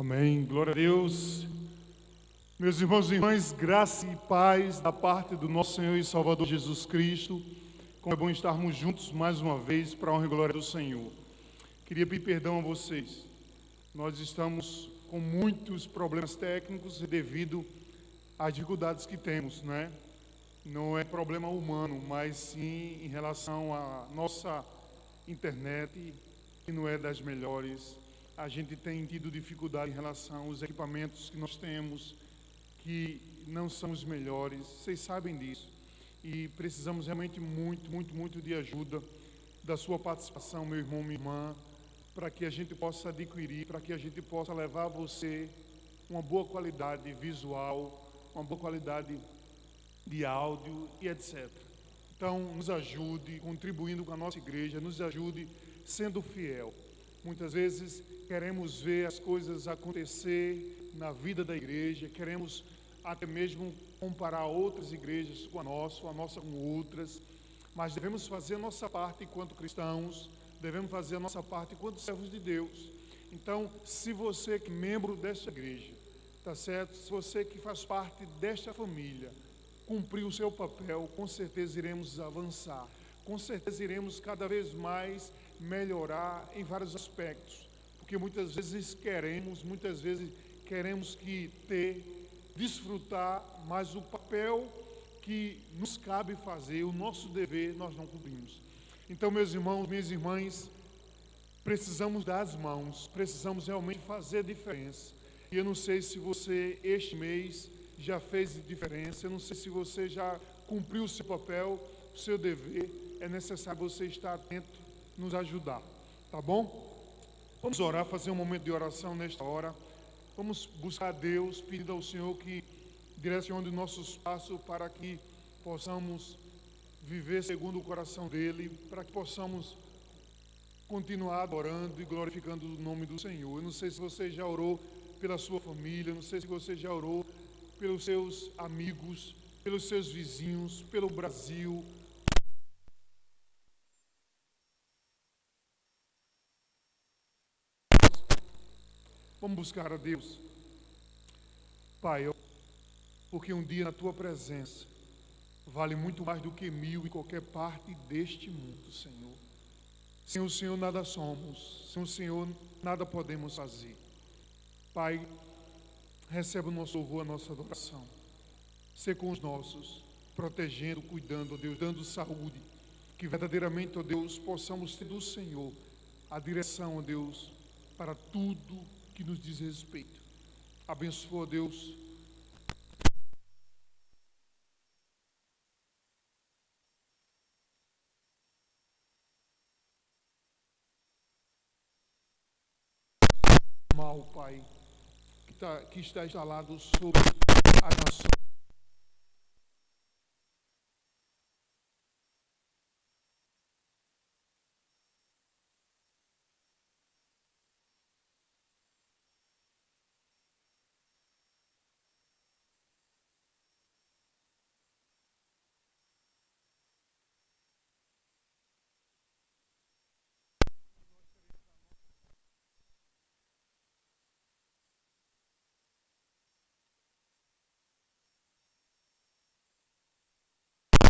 Amém. Glória a Deus. Meus irmãos e irmãs, graça e paz da parte do nosso Senhor e Salvador Jesus Cristo. Como é bom estarmos juntos mais uma vez para a honra e glória do Senhor. Queria pedir perdão a vocês. Nós estamos com muitos problemas técnicos devido às dificuldades que temos, né? Não é problema humano, mas sim em relação à nossa internet, que não é das melhores. A gente tem tido dificuldade em relação aos equipamentos que nós temos, que não são os melhores, vocês sabem disso. E precisamos realmente muito de ajuda da sua participação, meu irmão, minha irmã, para que a gente possa adquirir, para que a gente possa levar a você uma boa qualidade visual, uma boa qualidade de áudio e etc. Então, nos ajude contribuindo com a nossa igreja, nos ajude sendo fiel. Muitas vezes queremos ver as coisas acontecer na vida da igreja, queremos até mesmo comparar outras igrejas com a nossa com outras, mas devemos fazer a nossa parte enquanto cristãos, devemos fazer a nossa parte enquanto servos de Deus. Então, se você que é membro desta igreja, tá certo? Se você que faz parte desta família, cumprir o seu papel, com certeza iremos avançar, com certeza iremos cada vez mais melhorar em vários aspectos, porque muitas vezes queremos que desfrutar, mas o papel que nos cabe fazer, o nosso dever, nós não cumprimos. Então, meus irmãos, minhas irmãs, precisamos dar as mãos, precisamos realmente fazer a diferença. E eu não sei se você, este mês, já fez diferença, eu não sei se você já cumpriu o seu papel, o seu dever, é necessário você estar atento, nos ajudar, tá bom? Vamos orar, fazer um momento de oração nesta hora. Vamos buscar a Deus, pedindo ao Senhor que direcione os nossos passos para que possamos viver segundo o coração dEle, para que possamos continuar adorando e glorificando o nome do Senhor. Eu não sei se você já orou pela sua família, não sei se você já orou pelos seus amigos, pelos seus vizinhos, pelo Brasil. Vamos buscar a Deus. Pai, porque um dia na Tua presença vale muito mais do que 1000 em qualquer parte deste mundo, Senhor. Sem o Senhor nada somos, sem o Senhor nada podemos fazer. Pai, recebe o nosso louvor, a nossa adoração. Ser com os nossos, protegendo, cuidando, ó Deus, dando saúde. Que verdadeiramente, ó Deus, possamos ter do Senhor a direção, ó Deus, para tudo que nos diz respeito. Abençoa, ó Deus, mal, Pai, que está instalado sobre as nações.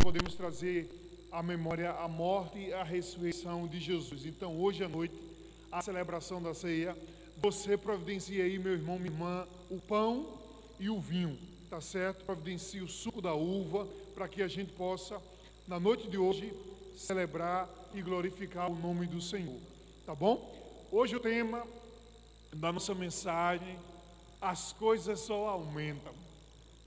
Podemos trazer à memória a morte e a ressurreição de Jesus. Então, hoje à noite, a celebração da ceia, você providencia aí, meu irmão, minha irmã, o pão e o vinho, tá certo? Providencia o suco da uva, para que a gente possa, na noite de hoje, celebrar e glorificar o nome do Senhor, tá bom? Hoje o tema da nossa mensagem, as coisas só aumentam,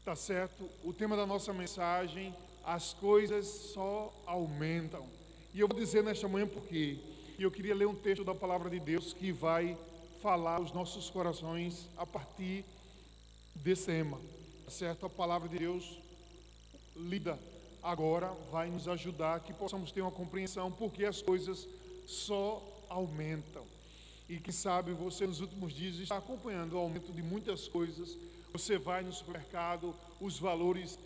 tá certo? O tema da nossa mensagem, as coisas só aumentam. E eu vou dizer nesta manhã por quê. E eu queria ler um texto da palavra de Deus que vai falar aos nossos corações a partir desse tema, certo? A palavra de Deus lida agora vai nos ajudar que possamos ter uma compreensão porque as coisas só aumentam. E que sabe, você nos últimos dias está acompanhando o aumento de muitas coisas. Você vai no supermercado, os valores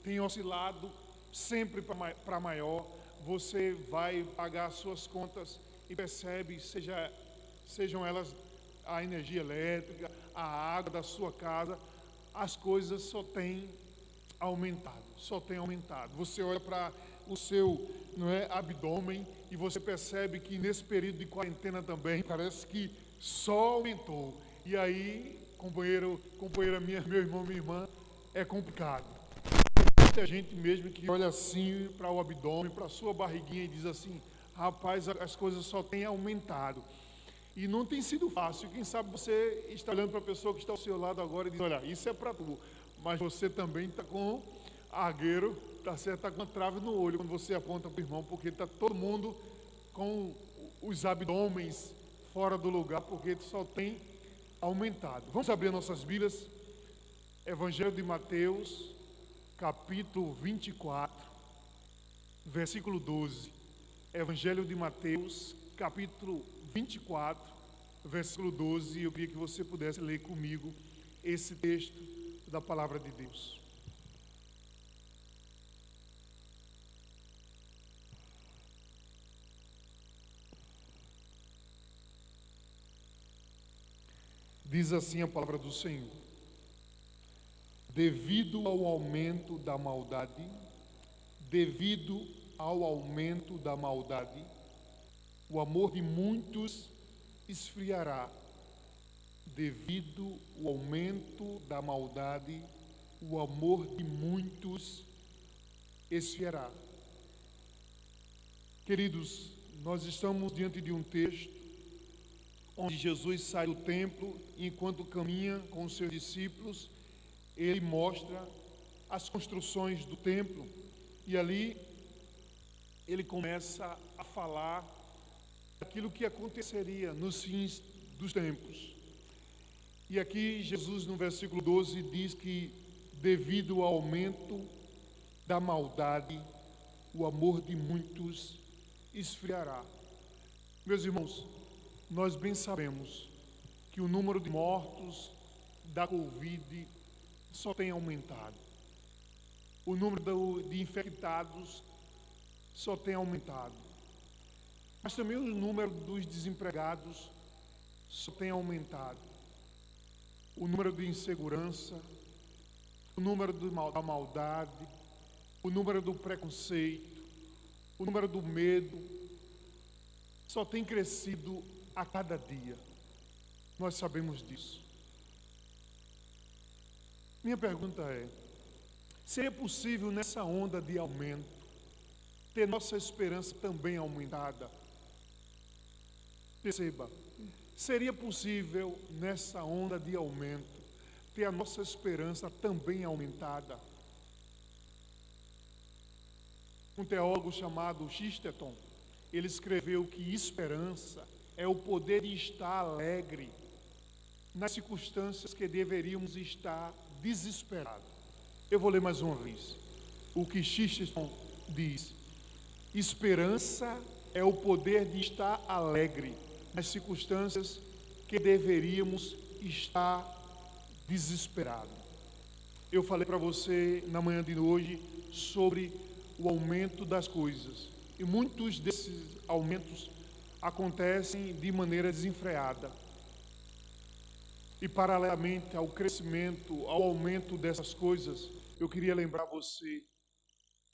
têm oscilado sempre para maior. Você vai pagar suas contas e percebe, sejam elas a energia elétrica, a água da sua casa, as coisas só têm aumentado, só tem aumentado. Você olha para o seu, não é, abdômen e você percebe que nesse período de quarentena também parece que só aumentou. E aí, companheira minha, meu irmão, minha irmã, é complicado. Tem muita gente mesmo que olha assim para o abdômen, para a sua barriguinha e diz assim: rapaz, as coisas só têm aumentado. E não tem sido fácil. Quem sabe você está olhando para a pessoa que está ao seu lado agora e diz: olha, isso é para tu, mas você também está com argueiro, tá certo? Está com uma trave no olho quando você aponta para o irmão, porque está todo mundo com os abdômenes fora do lugar, porque só tem aumentado. Vamos abrir nossas Bíblias, Evangelho de Mateus, capítulo 24, versículo 12. Evangelho de Mateus, capítulo 24, versículo 12. Eu queria que você pudesse ler comigo esse texto da palavra de Deus. Diz assim a palavra do Senhor: devido ao aumento da maldade, o amor de muitos esfriará. Devido ao aumento da maldade, o amor de muitos esfriará. Queridos, nós estamos diante de um texto onde Jesus sai do templo e, enquanto caminha com os seus discípulos, ele mostra as construções do templo e ali ele começa a falar daquilo que aconteceria nos fins dos tempos. E aqui Jesus, no versículo 12, diz que devido ao aumento da maldade, o amor de muitos esfriará. Meus irmãos, nós bem sabemos que o número de mortos da Covid só tem aumentado. O número de infectados só tem aumentado. Mas também o número dos desempregados só tem aumentado. O número de insegurança, o número da maldade, o número do preconceito, o número do medo, só tem crescido a cada dia. Nós sabemos disso. Minha pergunta é: seria possível nessa onda de aumento ter nossa esperança também aumentada? Perceba, seria possível nessa onda de aumento ter a nossa esperança também aumentada? Um teólogo chamado Chesterton, ele escreveu que esperança é o poder de estar alegre nas circunstâncias que deveríamos estar desesperados. Eu vou ler mais uma vez o que Chesterton diz: esperança é o poder de estar alegre nas circunstâncias que deveríamos estar desesperados. Eu falei para você na manhã de hoje sobre o aumento das coisas, e muitos desses aumentos acontecem de maneira desenfreada. E paralelamente ao crescimento, ao aumento dessas coisas, eu queria lembrar você,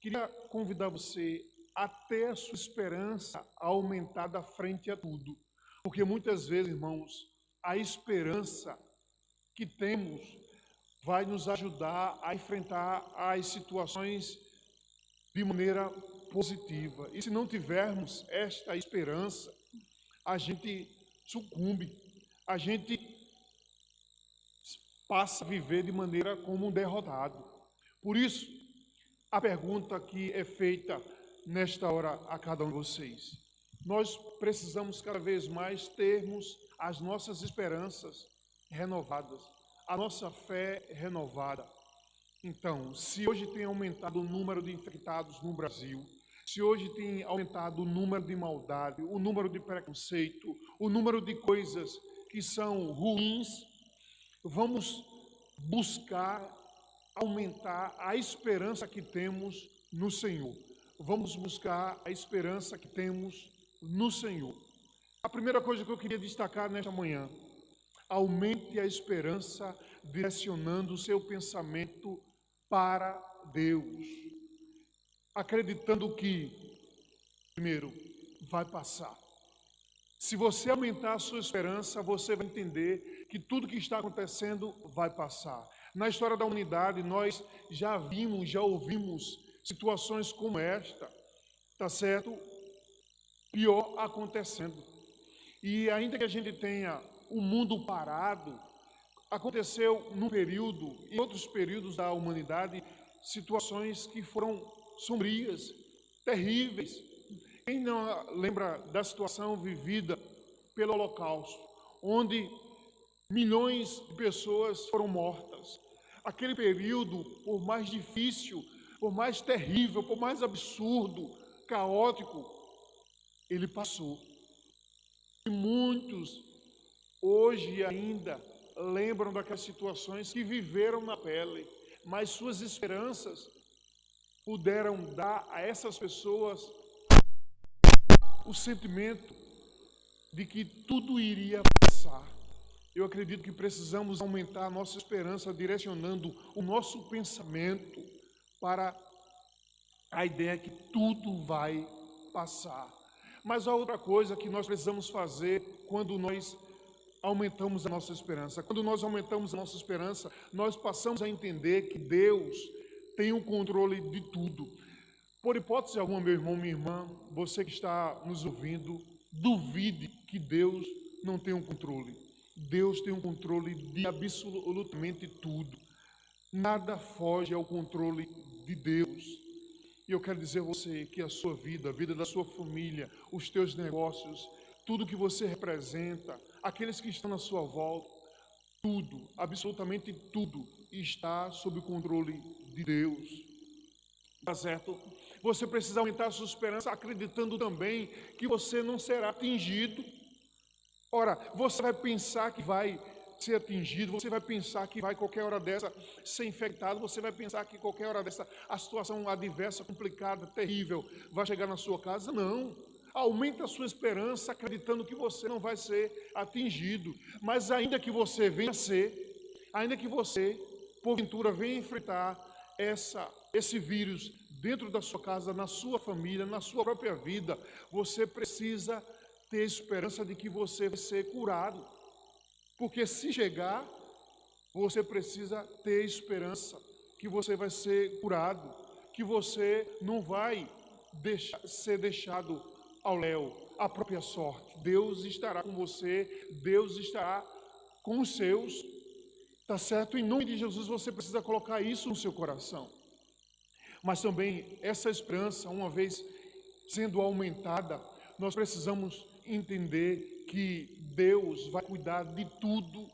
queria convidar você a ter a sua esperança aumentada frente a tudo. Porque muitas vezes, irmãos, a esperança que temos vai nos ajudar a enfrentar as situações de maneira positiva. E se não tivermos esta esperança, a gente sucumbe, a gente passa a viver de maneira como um derrotado. Por isso, a pergunta que é feita nesta hora a cada um de vocês: nós precisamos cada vez mais termos as nossas esperanças renovadas, a nossa fé renovada. Então, se hoje tem aumentado o número de infectados no Brasil, se hoje tem aumentado o número de maldade, o número de preconceito, o número de coisas que são ruins, vamos buscar aumentar a esperança que temos no Senhor. Vamos buscar a esperança que temos no Senhor. A primeira coisa que eu queria destacar nesta manhã Aumente a esperança direcionando o seu pensamento para Deus, acreditando que, primeiro, vai passar. Se você aumentar a sua esperança, você vai entender que tudo que está acontecendo vai passar. Na história da humanidade, nós já vimos, já ouvimos situações como esta, tá certo? Pior acontecendo. E ainda que a gente tenha o mundo parado, aconteceu num período, em outros períodos da humanidade, situações que foram sombrias, terríveis. Quem não lembra da situação vivida pelo Holocausto, onde milhões de pessoas foram mortas? Aquele período, por mais difícil, por mais terrível, por mais absurdo, caótico, ele passou. E muitos hoje ainda lembram daquelas situações que viveram na pele, mas suas esperanças puderam dar a essas pessoas o sentimento de que tudo iria passar. Eu acredito que precisamos aumentar a nossa esperança direcionando o nosso pensamento para a ideia que tudo vai passar. Mas há outra coisa que nós precisamos fazer quando nós aumentamos a nossa esperança. Quando nós aumentamos a nossa esperança, nós passamos a entender que Deus tem o controle de tudo. Por hipótese alguma, meu irmão, minha irmã, você que está nos ouvindo, duvide que Deus não tem um controle. Deus tem um controle de absolutamente tudo. Nada foge ao controle de Deus. E eu quero dizer a você que a sua vida, a vida da sua família, os teus negócios, tudo que você representa, aqueles que estão na sua volta, tudo, absolutamente tudo, está sob o controle de Deus. Tá certo? Você precisa aumentar a sua esperança, acreditando também que você não será atingido. Ora, você vai pensar que vai ser atingido, você vai pensar que vai qualquer hora dessa ser infectado, você vai pensar que qualquer hora dessa a situação adversa, complicada, terrível, vai chegar na sua casa. Não. Aumente a sua esperança, acreditando que você não vai ser atingido. Mas ainda que você venha a ser, ainda que você, porventura, venha enfrentar esse vírus dentro da sua casa, na sua família, na sua própria vida, você precisa ter esperança de que você vai ser curado. Porque se chegar, você precisa ter esperança que você vai ser curado, que você não vai ser deixado ao léu, à própria sorte. Deus estará com você, Deus estará com os seus, tá certo? Em nome de Jesus você precisa colocar isso no seu coração. Mas também essa esperança, uma vez sendo aumentada, nós precisamos entender que Deus vai cuidar de tudo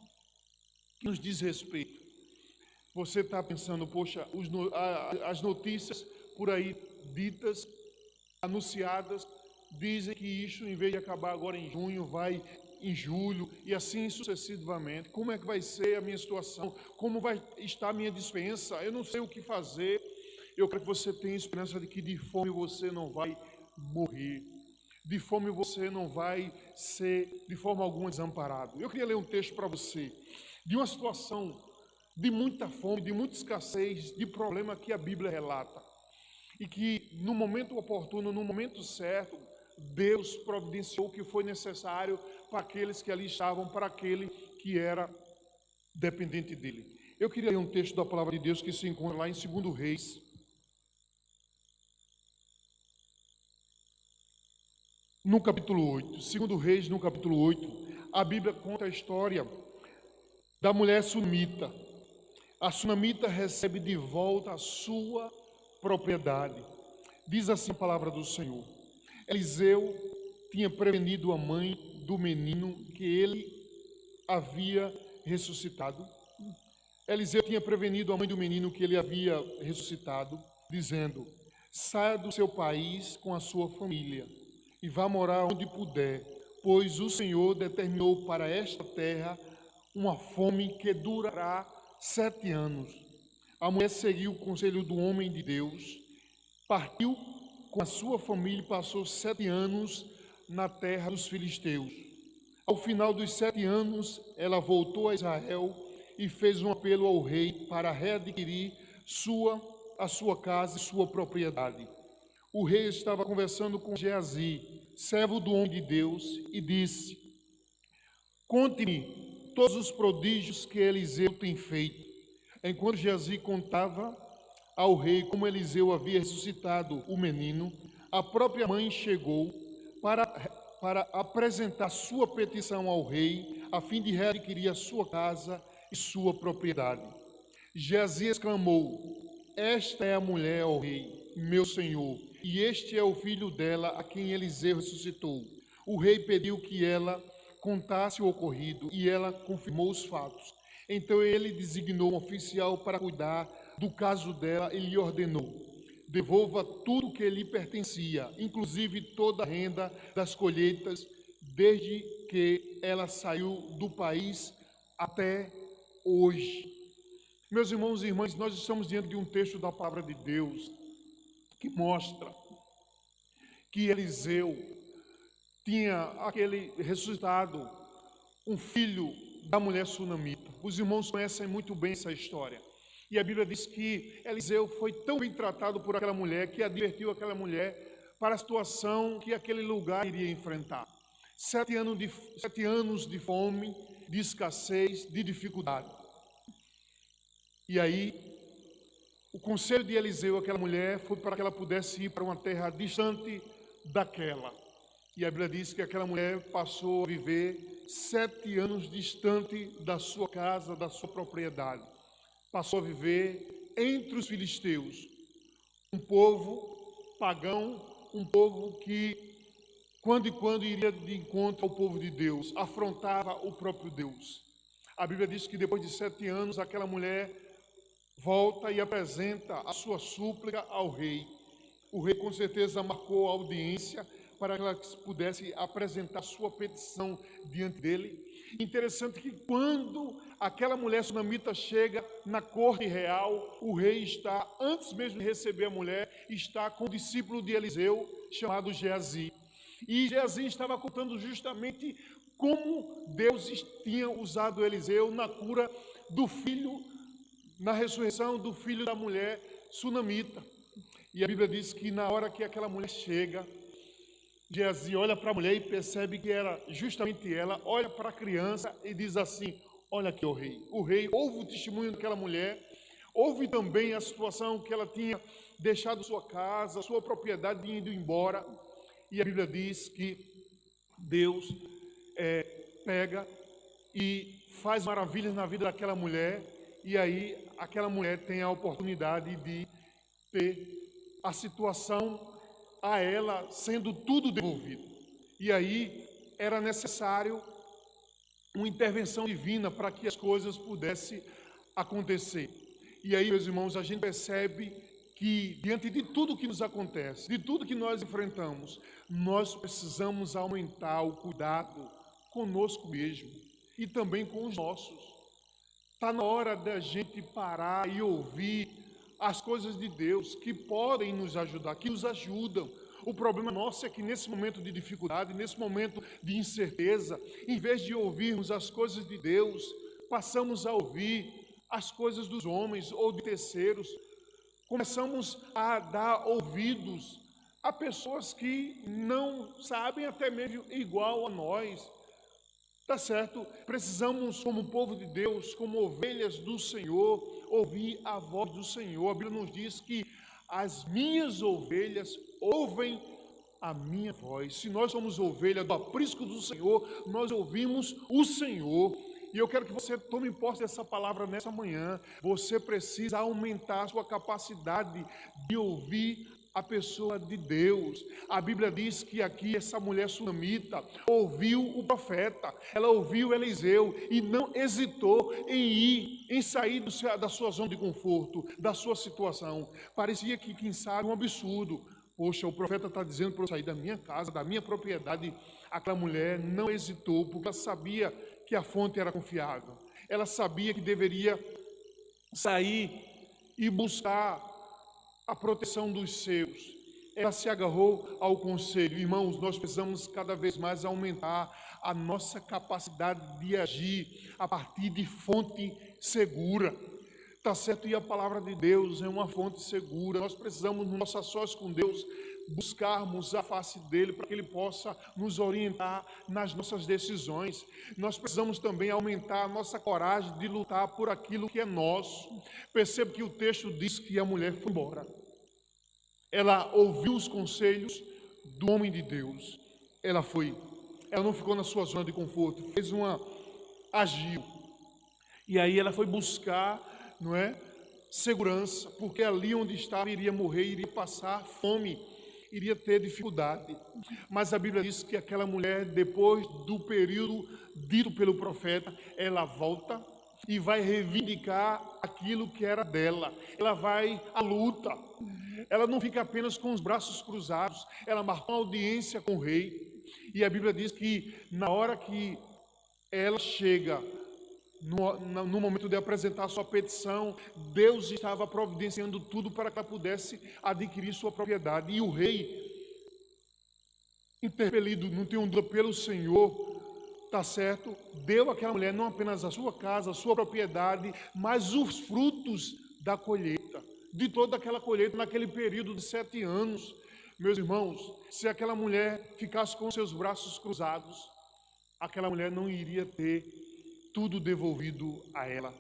que nos diz respeito. Você está pensando, poxa, as notícias por aí ditas, anunciadas, dizem que isso, em vez de acabar agora em junho, vai em julho e assim sucessivamente. Como é que vai ser a minha situação? Como vai estar a minha dispensa? Eu não sei o que fazer. Eu quero que você tenha esperança de que de fome você não vai morrer. De fome você não vai ser, de forma alguma, desamparado. Eu queria ler um texto para você, de uma situação de muita fome, de muita escassez, de problema que a Bíblia relata. E que no momento oportuno, no momento certo, Deus providenciou o que foi necessário para aqueles que ali estavam, para aquele que era dependente dele. Eu queria ler um texto da palavra de Deus que se encontra lá em 2 Reis, no capítulo 8. 2 Reis, no capítulo 8, a Bíblia conta a história da mulher sunamita. A sunamita recebe de volta a sua propriedade. Diz assim a palavra do Senhor: Eliseu tinha prevenido a mãe do menino que ele havia ressuscitado. Eliseu tinha prevenido a mãe do menino que ele havia ressuscitado, dizendo: saia do seu país com a sua família e vá morar onde puder, pois o Senhor determinou para esta terra uma fome que durará 7 anos. A mulher seguiu o conselho do homem de Deus, partiu com a sua família e passou 7 anos na terra dos filisteus. Ao final dos 7 anos, ela voltou a Israel e fez um apelo ao rei para readquirir a sua casa e sua propriedade. O rei estava conversando com Geazi, servo do homem de Deus, e disse: conte-me todos os prodígios que Eliseu tem feito. Enquanto Geazi contava ao rei como Eliseu havia ressuscitado o menino, a própria mãe chegou para apresentar sua petição ao rei, a fim de readquirir a sua casa e sua propriedade. Geazi exclamou: esta é a mulher, ó rei, meu senhor, e este é o filho dela, a quem Eliseu ressuscitou. O rei pediu que ela contasse o ocorrido, e ela confirmou os fatos. Então ele designou um oficial para cuidar do caso dela e lhe ordenou: devolva tudo o que lhe pertencia, inclusive toda a renda das colheitas, desde que ela saiu do país até hoje. Meus irmãos e irmãs, nós estamos diante de um texto da palavra de Deus que mostra que Eliseu tinha aquele ressuscitado, um filho da mulher sunamita. Os irmãos conhecem muito bem essa história. E a Bíblia diz que Eliseu foi tão bem tratado por aquela mulher que advertiu aquela mulher para a situação que aquele lugar iria enfrentar. 7 anos de fome, de escassez, de dificuldade. E aí, o conselho de Eliseu àquela mulher foi para que ela pudesse ir para uma terra distante daquela. E a Bíblia diz que aquela mulher passou a viver 7 anos distante da sua casa, da sua propriedade. Passou a viver entre os filisteus, um povo pagão, um povo que, quando e quando, iria de encontro ao povo de Deus, afrontava o próprio Deus. A Bíblia diz que depois de 7 anos, aquela mulher volta e apresenta a sua súplica ao rei. O rei com certeza marcou a audiência para que ela pudesse apresentar sua petição diante dele. Interessante que quando aquela mulher sunamita chega na corte real, o rei está, antes mesmo de receber a mulher, está com o discípulo de Eliseu, chamado Geazi. E Geazi estava contando justamente como Deus tinha usado Eliseu na cura do filho, na ressurreição do filho da mulher sunamita. E a Bíblia diz que na hora que aquela mulher chega, Geazi olha para a mulher e percebe que era justamente ela, olha para a criança e diz assim: olha aqui, o rei. O rei ouve o testemunho daquela mulher, ouve também a situação que ela tinha deixado sua casa, sua propriedade e ido embora. E a Bíblia diz que Deus pega e faz maravilhas na vida daquela mulher, e aí aquela mulher tem a oportunidade de ter a situação a ela sendo tudo devolvido. E aí era necessário uma intervenção divina para que as coisas pudessem acontecer. E aí, meus irmãos, a gente percebe que diante de tudo que nos acontece, de tudo que nós enfrentamos, nós precisamos aumentar o cuidado conosco mesmo e também com os nossos. Está na hora da gente parar e ouvir as coisas de Deus que podem nos ajudar, que nos ajudam. O problema nosso é que nesse momento de dificuldade, nesse momento de incerteza, em vez de ouvirmos as coisas de Deus, passamos a ouvir as coisas dos homens ou de terceiros. Começamos a dar ouvidos a pessoas que não sabem até mesmo igual a nós. Tá certo? Precisamos, como povo de Deus, como ovelhas do Senhor, ouvir a voz do Senhor. A Bíblia nos diz que as minhas ovelhas ouvem a minha voz. Se nós somos ovelha do aprisco do Senhor, nós ouvimos o Senhor. E eu quero que você tome posse dessa palavra nessa manhã. Você precisa aumentar a sua capacidade de ouvir a pessoa de Deus. A Bíblia diz que aqui essa mulher sunamita ouviu o profeta, ela ouviu Eliseu e não hesitou em sair da sua zona de conforto, da sua situação. Parecia que, quem sabe, um absurdo. Poxa, o profeta está dizendo para eu sair da minha casa, da minha propriedade. Aquela mulher não hesitou, porque ela sabia que a fonte era confiável. Ela sabia que deveria sair e buscar a proteção dos seus. ela se agarrou ao conselho. Irmãos, nós precisamos cada vez mais aumentar a nossa capacidade de agir a partir de fonte segura. Tá certo? E a palavra de Deus é uma fonte segura. Nós precisamos, no nosso a sós com Deus, buscarmos a face dele para que ele possa nos orientar nas nossas decisões. Nós precisamos também aumentar a nossa coragem de lutar por aquilo que é nosso. Perceba que o texto diz que a mulher foi embora. Ela ouviu os conselhos do homem de Deus. Ela não ficou na sua zona de conforto, agiu. E aí ela foi buscar, não é, segurança, porque ali onde estava iria morrer, iria passar fome, iria ter dificuldade. Mas a Bíblia diz que aquela mulher, depois do período dito pelo profeta, ela volta e vai reivindicar aquilo que era dela. Ela vai à luta. Ela não fica apenas com os braços cruzados, ela marcou uma audiência com o rei. E a Bíblia diz que na hora que ela chega, no momento de apresentar sua petição, Deus estava providenciando tudo para que ela pudesse adquirir sua propriedade. E o rei, interpelido, não tenho dúvida, pelo Senhor, tá certo, deu àquela mulher não apenas a sua casa, a sua propriedade, mas os frutos da colheita, de toda aquela colheita naquele período de 7 anos. Meus irmãos, se aquela mulher ficasse com seus braços cruzados, aquela mulher não iria ter tudo devolvido a ela.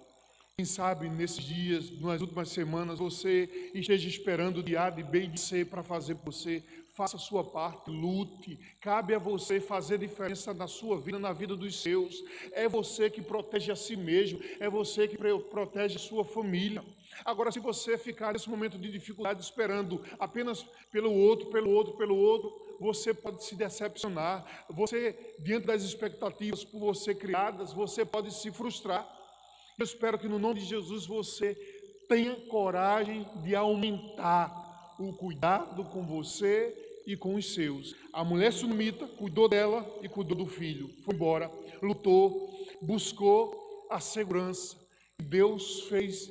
Quem sabe nesses dias, nas últimas semanas, você esteja esperando de A, de B e de C para fazer por você. Faça a sua parte, lute. Cabe a você fazer diferença na sua vida, na vida dos seus. É você que protege a si mesmo, é você que protege a sua família. Agora, se você ficar nesse momento de dificuldade esperando apenas pelo outro, você pode se decepcionar. Você, diante das expectativas por você criadas, você pode se frustrar. Eu espero que no nome de Jesus você tenha coragem de aumentar o cuidado com você e com os seus. A mulher sunamita cuidou dela e cuidou do filho. Foi embora, lutou, buscou a segurança. Deus fez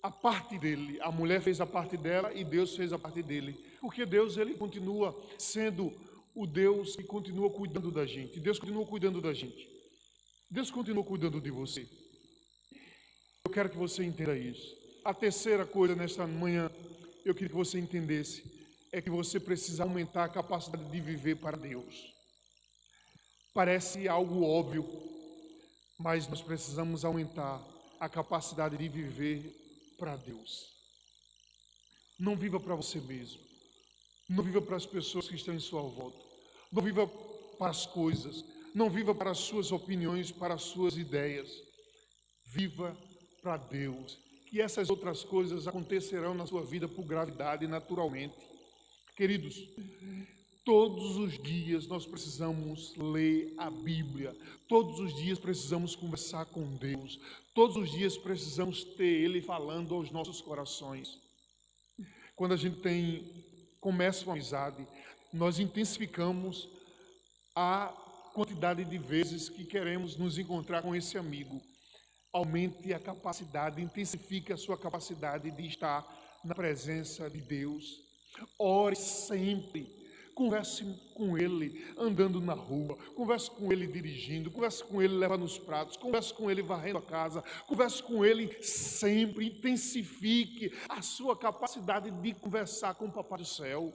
a parte dele. A mulher fez a parte dela e Deus fez a parte dele. Porque Deus, ele continua sendo o Deus que continua cuidando da gente. Deus continua cuidando da gente. Deus continua cuidando de você. Eu quero que você entenda isso. A terceira coisa nesta manhã, eu queria que você entendesse, é que você precisa aumentar a capacidade de viver para Deus. Parece algo óbvio, mas nós precisamos aumentar a capacidade de viver para Deus. Não viva para você mesmo. Não viva para as pessoas que estão em sua volta. Não viva para as coisas. Não viva para as suas opiniões, para as suas ideias. Viva para Deus. Que essas outras coisas acontecerão na sua vida por gravidade, naturalmente. Queridos, todos os dias nós precisamos ler a Bíblia. Todos os dias precisamos conversar com Deus. Todos os dias precisamos ter Ele falando aos nossos corações. Quando a gente começa uma amizade, nós intensificamos a quantidade de vezes que queremos nos encontrar com esse amigo. Aumente a capacidade, intensifique a sua capacidade de estar na presença de Deus. Ore sempre. Converse com Ele andando na rua, converse com Ele dirigindo, converse com Ele levando os pratos, converse com Ele varrendo a casa, converse com Ele sempre, intensifique a sua capacidade de conversar com o Papai do Céu.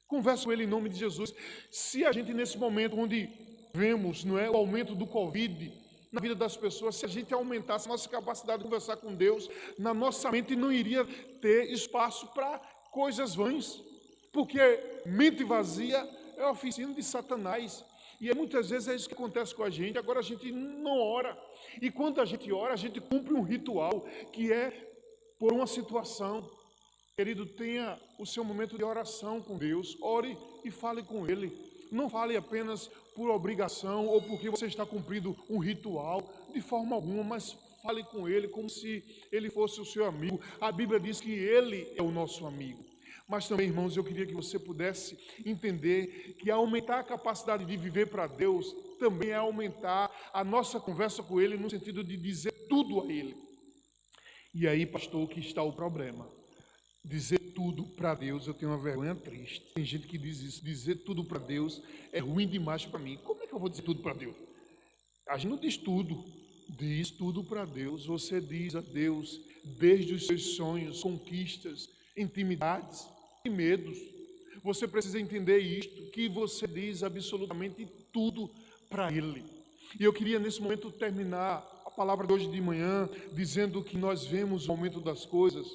Converse com Ele em nome de Jesus. Se a gente nesse momento onde vemos, não é, o aumento do Covid na vida das pessoas, se a gente aumentasse a nossa capacidade de conversar com Deus, na nossa mente não iria ter espaço para coisas vãs. Porque mente vazia é a oficina de Satanás. E muitas vezes é isso que acontece com a gente. Agora a gente não ora. E quando a gente ora, a gente cumpre um ritual que é por uma situação. Querido, tenha o seu momento de oração com Deus. Ore e fale com Ele. Não fale apenas por obrigação ou porque você está cumprindo um ritual. De forma alguma, mas fale com Ele como se Ele fosse o seu amigo. A Bíblia diz que Ele é o nosso amigo. Mas também, irmãos, eu queria que você pudesse entender que aumentar a capacidade de viver para Deus também é aumentar a nossa conversa com Ele no sentido de dizer tudo a Ele. E aí, pastor, que está o problema. Dizer tudo para Deus, eu tenho uma vergonha triste. Tem gente que diz isso, dizer tudo para Deus é ruim demais para mim. Como é que eu vou dizer tudo para Deus? A gente não diz tudo para Deus. Você diz a Deus desde os seus sonhos, conquistas, intimidades e medos. Você precisa entender isto, que você diz absolutamente tudo para Ele. E eu queria nesse momento terminar a palavra de hoje de manhã dizendo que nós vemos o aumento das coisas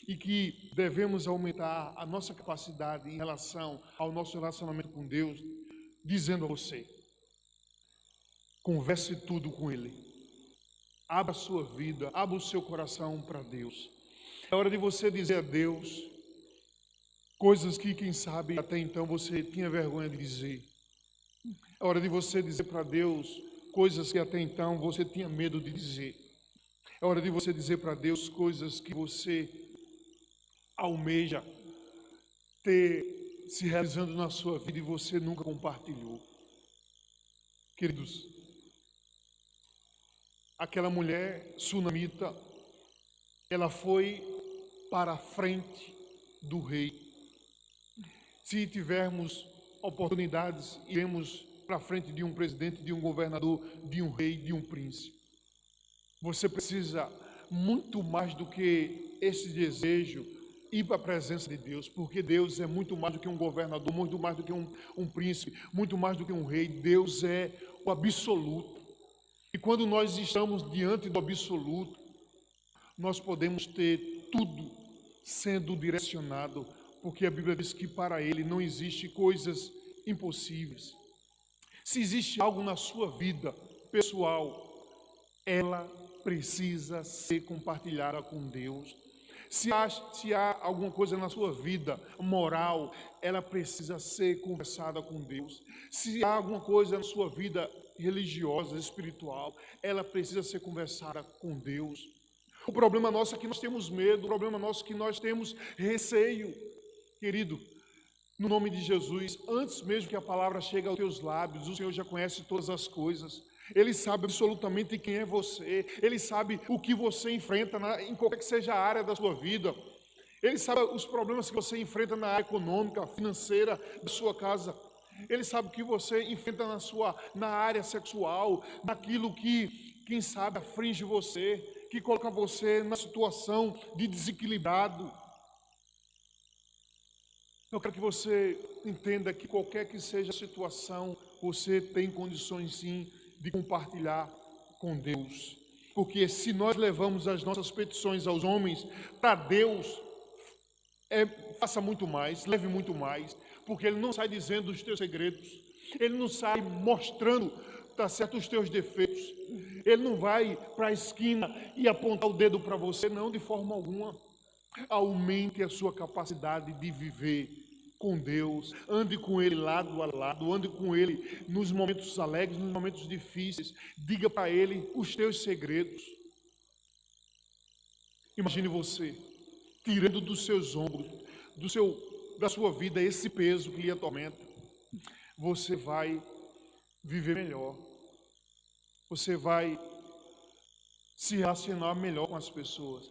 e que devemos aumentar a nossa capacidade em relação ao nosso relacionamento com Deus, dizendo a você: converse tudo com Ele, abra a sua vida, abra o seu coração para Deus. É hora de você dizer a Deus coisas que, quem sabe, até então você tinha vergonha de dizer. É hora de você dizer para Deus coisas que até então você tinha medo de dizer. É hora de você dizer para Deus coisas que você almeja ter se realizando na sua vida e você nunca compartilhou. Queridos, aquela mulher sunamita, ela foi para a frente do rei. Se tivermos oportunidades, iremos para a frente de um presidente, de um governador, de um rei, de um príncipe. Você precisa muito mais do que esse desejo ir para a presença de Deus, porque Deus é muito mais do que um governador, muito mais do que um príncipe, muito mais do que um rei. Deus é o absoluto. E quando nós estamos diante do absoluto, nós podemos ter tudo sendo direcionado, porque a Bíblia diz que para Ele não existe coisas impossíveis. Se existe algo na sua vida pessoal, ela precisa ser compartilhada com Deus. Se há alguma coisa na sua vida moral, ela precisa ser conversada com Deus. Se há alguma coisa na sua vida religiosa, espiritual, ela precisa ser conversada com Deus. O problema nosso é que nós temos medo, o problema nosso é que nós temos receio. Querido, no nome de Jesus, antes mesmo que a palavra chegue aos teus lábios, o Senhor já conhece todas as coisas. Ele sabe absolutamente quem é você. Ele sabe o que você enfrenta em qualquer que seja a área da sua vida. Ele sabe os problemas que você enfrenta na área econômica, financeira da sua casa. Ele sabe o que você enfrenta na área sexual, naquilo que, quem sabe, aflige você, que coloca você na situação de desequilibrado. Eu quero que você entenda que qualquer que seja a situação, você tem condições sim de compartilhar com Deus. Porque se nós levamos as nossas petições aos homens, para Deus, faça muito mais, leve muito mais, porque Ele não sai dizendo os teus segredos, Ele não sai mostrando, tá certo, os teus defeitos, Ele não vai para a esquina e apontar o dedo para você, não, de forma alguma. Aumente a sua capacidade de viver com Deus, ande com Ele lado a lado, ande com Ele nos momentos alegres, nos momentos difíceis, diga para Ele os teus segredos. Imagine você tirando dos seus ombros, da sua vida esse peso que lhe atormenta. Você vai viver melhor, você vai se relacionar melhor com as pessoas.